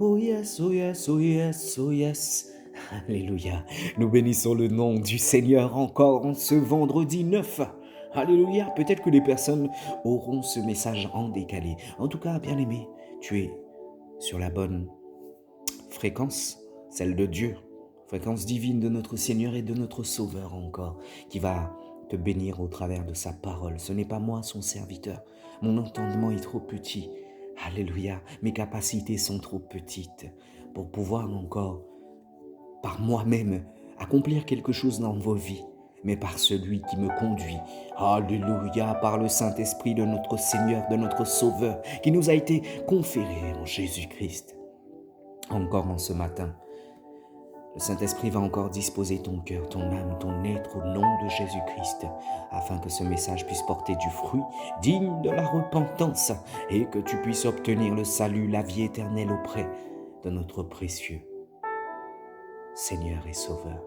Oh yes, oh yes, oh yes, oh yes. Alléluia. Nous bénissons le nom du Seigneur encore en ce vendredi 9. Alléluia. Peut-être que les personnes auront ce message en décalé. En tout cas, bien-aimé, tu es sur la bonne fréquence, celle de Dieu. Fréquence divine de notre Seigneur et de notre Sauveur encore, qui va te bénir au travers de sa parole. Ce n'est pas moi, son serviteur. Mon entendement est trop petit. Alléluia. Mes capacités sont trop petites pour pouvoir encore, par moi-même, accomplir quelque chose dans vos vies, mais par celui qui me conduit. Alléluia, par le Saint-Esprit de notre Seigneur, de notre Sauveur, qui nous a été conféré en Jésus-Christ. Encore en ce matin, le Saint-Esprit va encore disposer ton cœur, ton âme, ton être au nom de Jésus-Christ, afin que ce message puisse porter du fruit digne de la repentance et que tu puisses obtenir le salut, la vie éternelle auprès de notre précieux Seigneur et Sauveur.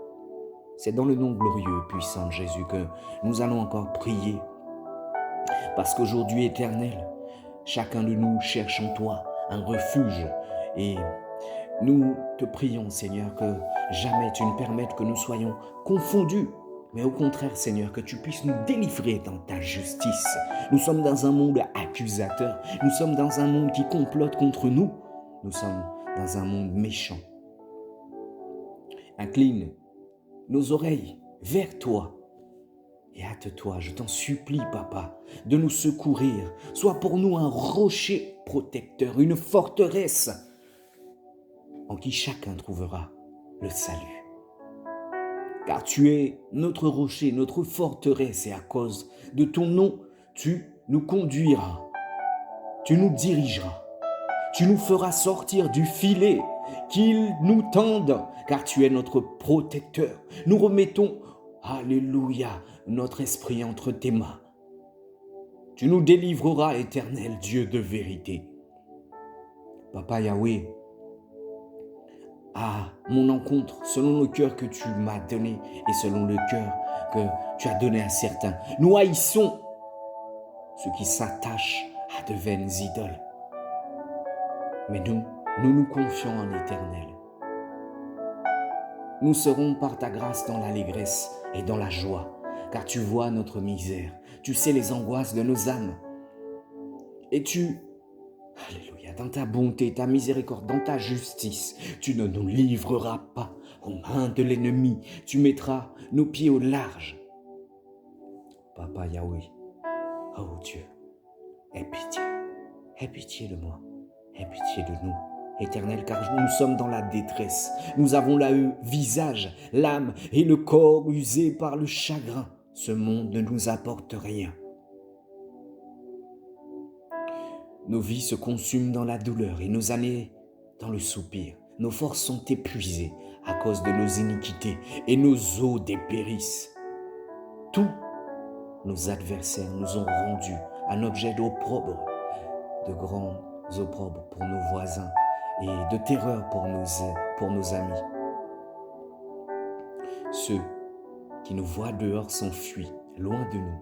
C'est dans le nom glorieux et puissant de Jésus que nous allons encore prier, parce qu'aujourd'hui, Éternel, chacun de nous cherche en toi un refuge et nous te prions, Seigneur, que jamais tu ne permettes que nous soyons confondus, mais au contraire, Seigneur, que tu puisses nous délivrer dans ta justice. Nous sommes dans un monde accusateur, nous sommes dans un monde qui complote contre nous, nous sommes dans un monde méchant. Incline nos oreilles vers toi et hâte-toi, je t'en supplie, Papa, de nous secourir. Sois pour nous un rocher protecteur, une forteresse en qui chacun trouvera le salut. Car tu es notre rocher, notre forteresse, et à cause de ton nom, tu nous conduiras, tu nous dirigeras, tu nous feras sortir du filet qu'ils nous tendent, car tu es notre protecteur. Nous remettons, alléluia, notre esprit entre tes mains. Tu nous délivreras, Éternel Dieu de vérité. Papa Yahweh, à mon encontre, selon le cœur que tu m'as donné et selon le cœur que tu as donné à certains. Nous haïssons ceux qui s'attachent à de vaines idoles. Mais nous nous confions en l'Éternel. Nous serons par ta grâce dans l'allégresse et dans la joie, car tu vois notre misère, tu sais les angoisses de nos âmes. Et tu, alléluia, dans ta bonté, ta miséricorde, dans ta justice, tu ne nous livreras pas aux mains de l'ennemi. Tu mettras nos pieds au large. Papa Yahweh, oh Dieu, aie pitié de moi, aie pitié de nous, Éternel, car nous sommes dans la détresse. Nous avons le visage, l'âme et le corps usés par le chagrin. Ce monde ne nous apporte rien. Nos vies se consument dans la douleur et nos années dans le soupir. Nos forces sont épuisées à cause de nos iniquités et nos os dépérissent. Tous nos adversaires nous ont rendus un objet d'opprobre, de grands opprobres pour nos voisins et de terreur pour nos amis. Ceux qui nous voient dehors s'enfuient loin de nous.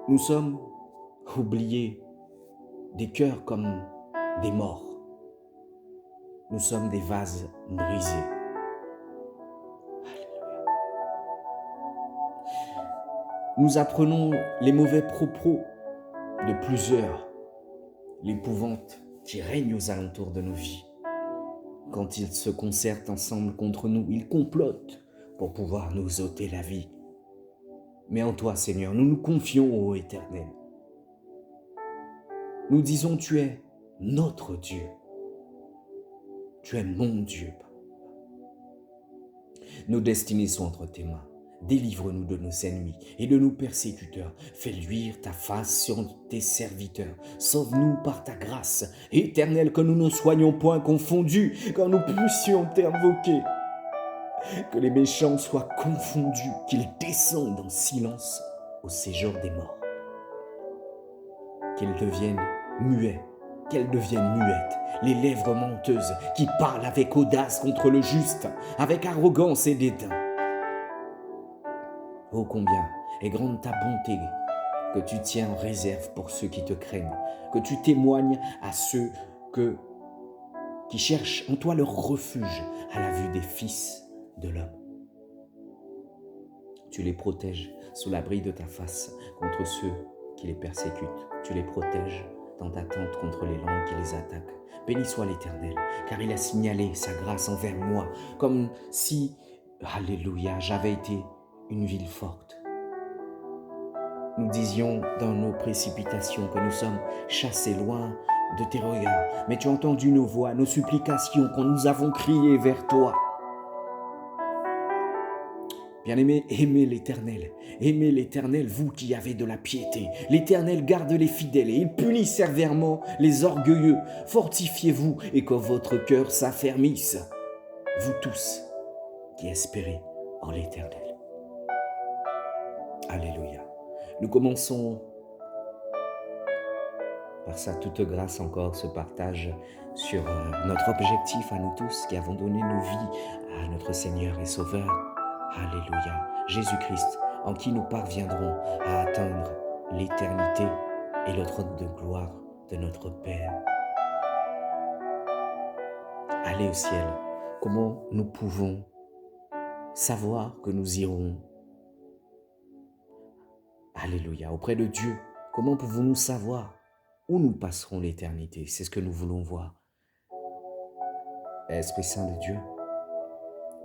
Nous sommes oubliés, des cœurs comme des morts. Nous sommes des vases brisés. Alléluia. Nous apprenons les mauvais propos de plusieurs, l'épouvante qui règne aux alentours de nos vies. Quand ils se concertent ensemble contre nous, ils complotent pour pouvoir nous ôter la vie. Mais en toi, Seigneur, nous nous confions, ô Éternel. Nous disons, tu es notre Dieu. Tu es mon Dieu. Nos destinées sont entre tes mains. Délivre-nous de nos ennemis et de nos persécuteurs. Fais luire ta face sur tes serviteurs. Sauve-nous par ta grâce, Éternel, que nous ne soyons point confondus, quand nous puissions t'invoquer. Que les méchants soient confondus, qu'ils descendent en silence au séjour des morts. Qu'ils deviennent muets, qu'elles deviennent muettes, les lèvres menteuses qui parlent avec audace contre le juste, avec arrogance et dédain. Oh combien est grande ta bonté que tu tiens en réserve pour ceux qui te craignent, que tu témoignes à ceux, que, qui cherchent en toi leur refuge à la vue des fils de l'homme. Tu les protèges sous l'abri de ta face contre ceux qui les persécutent. Tu les protèges dans ta tente contre les langues qui les attaquent. Béni soit l'Éternel, car il a signalé sa grâce envers moi, comme si, alléluia, j'avais été une ville forte. Nous disions dans nos précipitations que nous sommes chassés loin de tes regards, mais tu as entendu nos voix, nos supplications quand nous avons crié vers toi. Bien-aimés, aimez l'Éternel, vous qui avez de la piété. L'Éternel garde les fidèles et il punit sévèrement les orgueilleux. Fortifiez-vous et que votre cœur s'affermisse, vous tous qui espérez en l'Éternel. Alléluia. Nous commençons par sa toute grâce encore ce partage sur notre objectif à nous tous qui avons donné nos vies à notre Seigneur et Sauveur. Alléluia, Jésus-Christ, en qui nous parviendrons à atteindre l'éternité et le trône de gloire de notre Père. Aller au ciel, comment nous pouvons savoir que nous irons? Alléluia, auprès de Dieu, comment pouvons-nous savoir où nous passerons l'éternité? C'est ce que nous voulons voir. Esprit Saint de Dieu,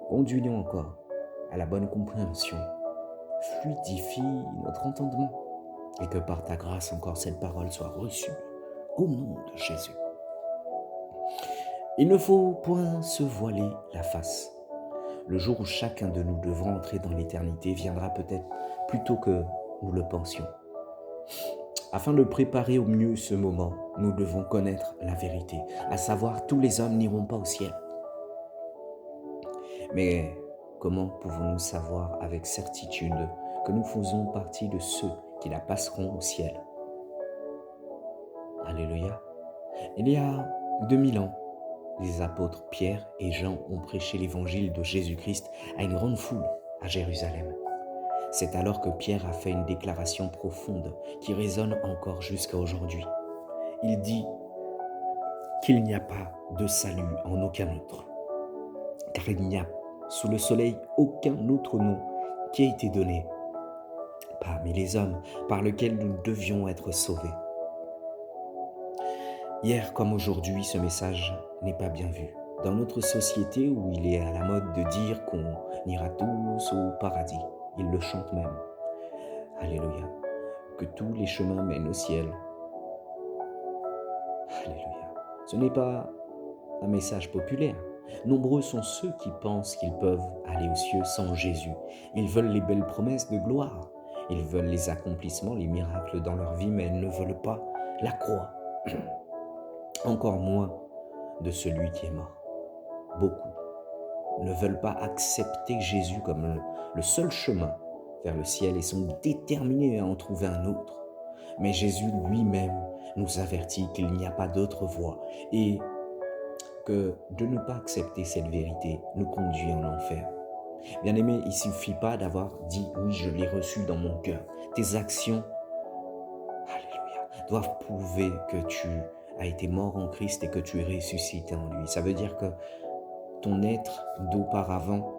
conduis-nous encore à la bonne compréhension, fluidifie notre entendement et que par ta grâce encore cette parole soit reçue au nom de Jésus. Il ne faut point se voiler la face. Le jour où chacun de nous devra entrer dans l'éternité viendra peut-être plus tôt que nous le pensions. Afin de préparer au mieux ce moment, nous devons connaître la vérité, à savoir tous les hommes n'iront pas au ciel. Mais comment pouvons-nous savoir avec certitude que nous faisons partie de ceux qui la passeront au ciel? Alléluia. Il y a 2000 ans, les apôtres Pierre et Jean ont prêché l'évangile de Jésus-Christ à une grande foule à Jérusalem. C'est alors que Pierre a fait une déclaration profonde qui résonne encore jusqu'à aujourd'hui. Il dit qu'il n'y a pas de salut en aucun autre, car il n'y a sous le soleil aucun autre nom qui a été donné parmi les hommes par lequel nous devions être sauvés. Hier comme aujourd'hui, ce message n'est pas bien vu. Dans notre société où il est à la mode de dire qu'on ira tous au paradis, ils le chantent même. Alléluia. Que tous les chemins mènent au ciel. Alléluia. Ce n'est pas un message populaire. Nombreux sont ceux qui pensent qu'ils peuvent aller aux cieux sans Jésus. Ils veulent les belles promesses de gloire. Ils veulent les accomplissements, les miracles dans leur vie, mais ils ne veulent pas la croix. Encore moins de celui qui est mort. Beaucoup ne veulent pas accepter Jésus comme le seul chemin vers le ciel et sont déterminés à en trouver un autre. Mais Jésus lui-même nous avertit qu'il n'y a pas d'autre voie et que de ne pas accepter cette vérité nous conduit en enfer. Bien-aimé, il ne suffit pas d'avoir dit « oui, je l'ai reçu dans mon cœur ». Tes actions, alléluia, doivent prouver que tu as été mort en Christ et que tu es ressuscité en lui. Ça veut dire que ton être d'auparavant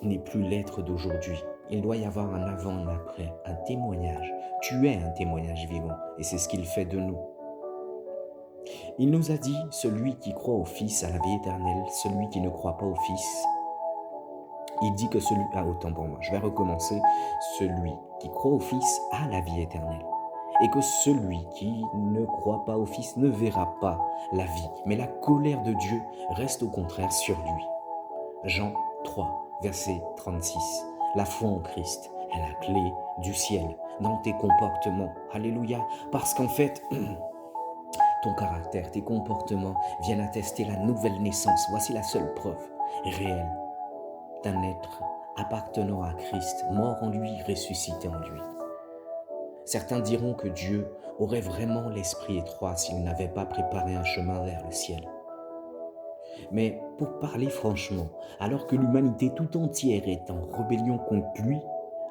n'est plus l'être d'aujourd'hui. Il doit y avoir un avant, un après, un témoignage. Tu es un témoignage vivant et c'est ce qu'il fait de nous. Il nous a dit, celui qui croit au Fils a la vie éternelle, celui qui ne croit pas au Fils, il dit que celui... Ah, autant pour moi, je vais recommencer. Celui qui croit au Fils a la vie éternelle. Et que celui qui ne croit pas au Fils ne verra pas la vie, mais la colère de Dieu reste au contraire sur lui. Jean 3, verset 36. La foi en Christ est la clé du ciel dans tes comportements. Alléluia. Parce qu'en fait, ton caractère, tes comportements viennent attester la nouvelle naissance. Voici la seule preuve réelle d'un être appartenant à Christ, mort en lui, ressuscité en lui. Certains diront que Dieu aurait vraiment l'esprit étroit s'il n'avait pas préparé un chemin vers le ciel. Mais pour parler franchement, alors que l'humanité tout entière est en rébellion contre lui,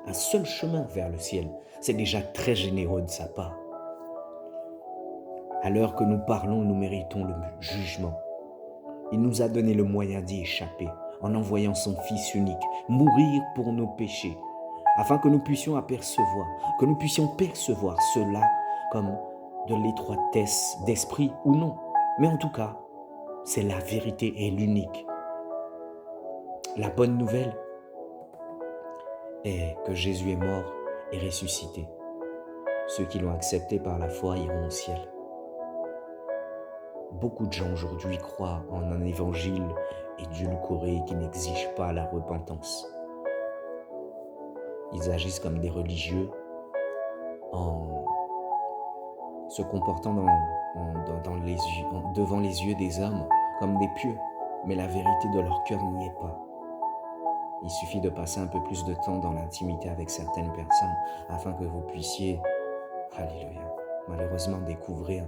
un seul chemin vers le ciel, c'est déjà très généreux de sa part. À l'heure que nous parlons, nous méritons le jugement. Il nous a donné le moyen d'y échapper en envoyant son Fils unique mourir pour nos péchés, afin que nous puissions percevoir cela comme de l'étroitesse d'esprit ou non. Mais en tout cas, c'est la vérité et l'unique. La bonne nouvelle est que Jésus est mort et ressuscité. Ceux qui l'ont accepté par la foi iront au ciel. Beaucoup de gens aujourd'hui croient en un évangile édulcoré qui n'exige pas la repentance. Ils agissent comme des religieux en se comportant devant les yeux des hommes comme des pieux, mais la vérité de leur cœur n'y est pas. Il suffit de passer un peu plus de temps dans l'intimité avec certaines personnes afin que vous puissiez, alléluia, malheureusement découvrir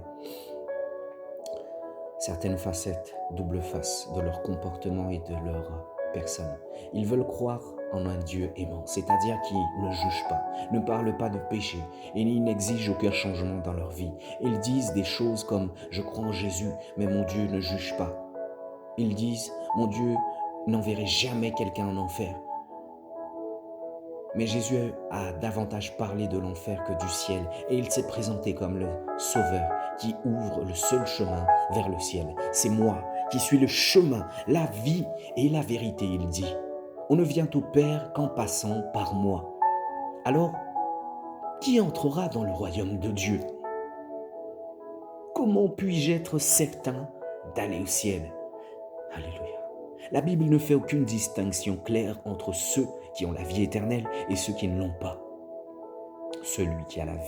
certaines facettes, double face de leur comportement et de leur personne. Ils veulent croire en un Dieu aimant, c'est-à-dire qui ne juge pas, ne parle pas de péché et il n'exige aucun changement dans leur vie. Ils disent des choses comme « je crois en Jésus, mais mon Dieu ne juge pas ». Ils disent « mon Dieu n'enverrait jamais quelqu'un en enfer ». Mais Jésus a davantage parlé de l'enfer que du ciel et il s'est présenté comme le Sauveur qui ouvre le seul chemin vers le ciel. C'est moi qui suis le chemin, la vie et la vérité, il dit. On ne vient au Père qu'en passant par moi. Alors, qui entrera dans le royaume de Dieu? Comment puis-je être certain d'aller au ciel? Alléluia. La Bible ne fait aucune distinction claire entre ceux qui ont la vie éternelle et ceux qui ne l'ont pas. Celui qui a la vie